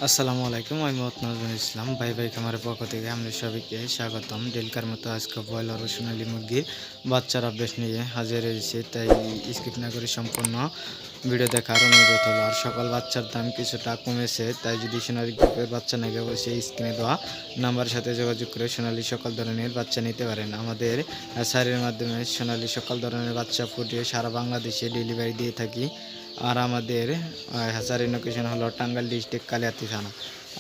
আসসালামু আলাইকুম, আমি মোহাম্মদ নজরুল ইসলাম। ভাই খামারের পক্ষ থেকে আমাদের সবাইকে স্বাগতম। ডেলকার মতো আজকে ব্রয়লার ও সোনালী মুরগির বাচ্চার আপডেট নিয়ে হাজির হয়েছি, তাই স্কিপ না করে সম্পূর্ণ ভিডিও দেখার অনুরোধ হলো। আর সকল বাচ্চার দাম কিছুটা কমেছে, তাই যদি সোনালী গ্রুপের বাচ্চা নাকি অবশ্যই স্ক্রিনে দেওয়া নাম্বারের সাথে যোগাযোগ করে সোনালী সকল ধরনের বাচ্চা নিতে পারেন। আমাদের সারের মাধ্যমে সোনালী সকল ধরনের বাচ্চা ফুটিয়ে সারা বাংলাদেশে ডেলিভারি দিয়ে থাকি। আর আমাদের হ্যাচারির লোকেশন হলো টাঙ্গাইল ডিস্ট্রিক্ট কালিয়াতি থানা।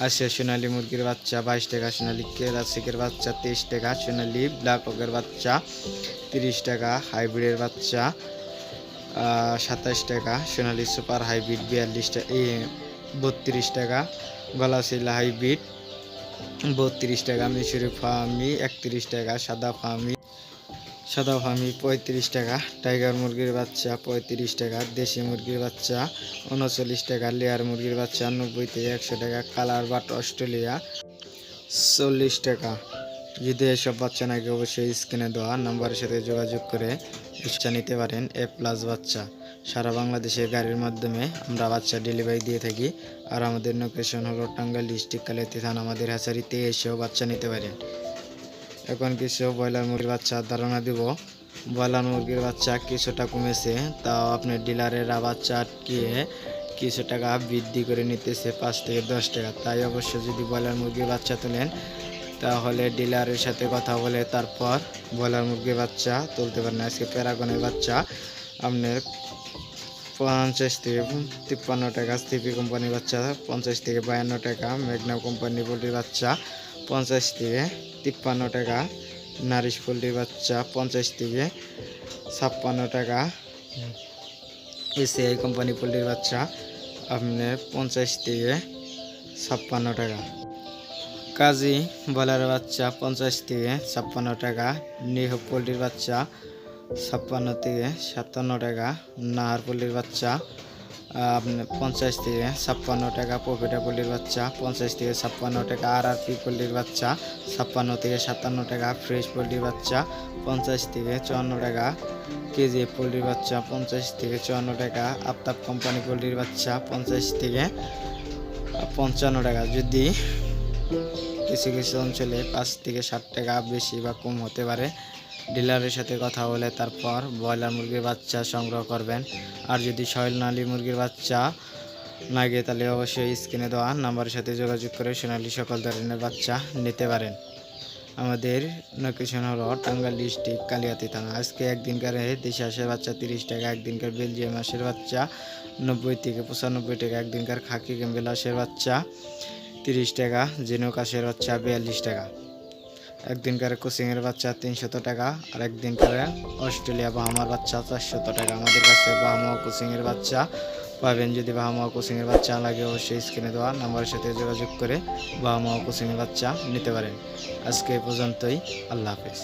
আসছে সোনালী মুরগির বাচ্চা 22 টাকা, সোনালী ক্লাসিকের বাচ্চা 23 টাকা, সোনালী ব্ল্যাক ওকের বাচ্চা 30 টাকা, হাইব্রিডের বাচ্চা 27 টাকা, সোনালী সুপার হাইব্রিড 42 টাকা 32 টাকা, গলাশিলা হাইব্রিড 32 টাকা, মিশরি ফার্মি 31 টাকা, সাদা ফার্মি 35 টাকা, টাইগার মুরগির বাচ্চা 35 টাকা, দেশি মুরগির বাচ্চা 39 টাকা, লেয়ার মুরগির বাচ্চা 90 থেকে 100 টাকা, কালার বাট অস্ট্রেলিয়া 40 টাকা। যদি এসব বাচ্চা নাকি অবশ্যই স্ক্রিনে দেওয়া নাম্বারের সাথে যোগাযোগ করে বাচ্চা নিতে পারেন। A+ বাচ্চা সারা বাংলাদেশে গাড়ির মাধ্যমে আমরা বাচ্চা ডেলিভারি দিয়ে থাকি। আর আমাদের লোকেশন হলো টাঙ্গাইল ডিস্ট্রিক্ট কালিয়াতি থানা। আমাদের হ্যাচারিতে এসেও বাচ্চা নিতে পারেন। এখন কিছু ব্রয়লার মুরগির বাচ্চা ধারণা দিব। ব্রয়লার মুরগির বাচ্চা কিছুটা কমেছে, তাও আপনার ডিলারেরা বাচ্চা আটকিয়ে কিছু টাকা বৃদ্ধি করে নিতেছে 5 থেকে 10 টাকা। তাই অবশ্য যদি ব্রয়লার মুরগির বাচ্চা তোলেন তাহলে ডিলারের সাথে কথা বলে তারপর ব্রয়লার মুরগির বাচ্চা তুলতে পারেন। আজকে প্যারাগনের বাচ্চা আপনার 50 থেকে 53 টাকা, সিপি কোম্পানির বাচ্চা 50 থেকে 52 টাকা, মেঘনা কোম্পানির পোলট্রির বাচ্চা 50 থেকে 53 টাকা, নারিশ পোলট্রির বাচ্চা 50 থেকে 56 টাকা, এসিআই কোম্পানি পোলট্রির বাচ্চা আপনার 50 থেকে 56 টাকা, কাজী বলারের বাচ্চা 50 থেকে 56 টাকা, নিহ পোলট্রির বাচ্চা 56 থেকে 57 টাকা, নাহার পোলট্রির বাচ্চা আপনার 50 থেকে 56 টাকা, প্রফিটা পোলট্রির বাচ্চা 50 থেকে 56 টাকা, RRP পোলট্রির বাচ্চা 56 থেকে 57 টাকা, ফ্রেশ পোলট্রির বাচ্চা 50 থেকে 54 টাকা, KGF পোলট্রির বাচ্চা 50 থেকে 54 টাকা, আফতাব কোম্পানি পোলট্রির বাচ্চা 50 থেকে 55 টাকা। যদি কিছু কিছু অঞ্চলে 5 থেকে 60 টাকা বেশি বা কম হতে পারে। ডিলারের সাথে কথা বলে তারপর ব্রয়লার মুরগির বাচ্চা সংগ্রহ করবেন। আর যদি সোনালী মুরগির বাচ্চা না গিয়ে তাহলে অবশ্যই স্ক্রিনে দেওয়া নাম্বারের সাথে যোগাযোগ করে সোনালী সকল ধরনের বাচ্চা নিতে পারেন। আমাদের লোকেশন হলো টাঙ্গাইল ডিস্ট্রিক্ট কালিয়াতি থানা। আজকে একদিনকার দেশি হাঁসের বাচ্চা 30 টাকা, একদিনকার বেলজিয়াম হাঁসের বাচ্চা 90 থেকে 95 টাকা, একদিনকার খাকি ক্যাম্বেল হাঁসের বাচ্চা 30 টাকা, ঝিনুক হাঁসের বাচ্চা 42 টাকা, একদিনকার কোচিংয়ের বাচ্চা 300 টাকা, আর একদিনকার অস্ট্রেলিয়া বাহামার বাচ্চা 400 টাকা। আমাদের কাছে বাহামা কোচিংয়ের বাচ্চা পাবেন। যদি বাহামা কোচিংয়ের বাচ্চা লাগে অবশ্যই স্ক্রিনে দেওয়া নাম্বারের সাথে যোগাযোগ করে বাহামা কোচিংয়ের বাচ্চা নিতে পারেন। আজকে এই পর্যন্তই, আল্লাহ হাফেজ।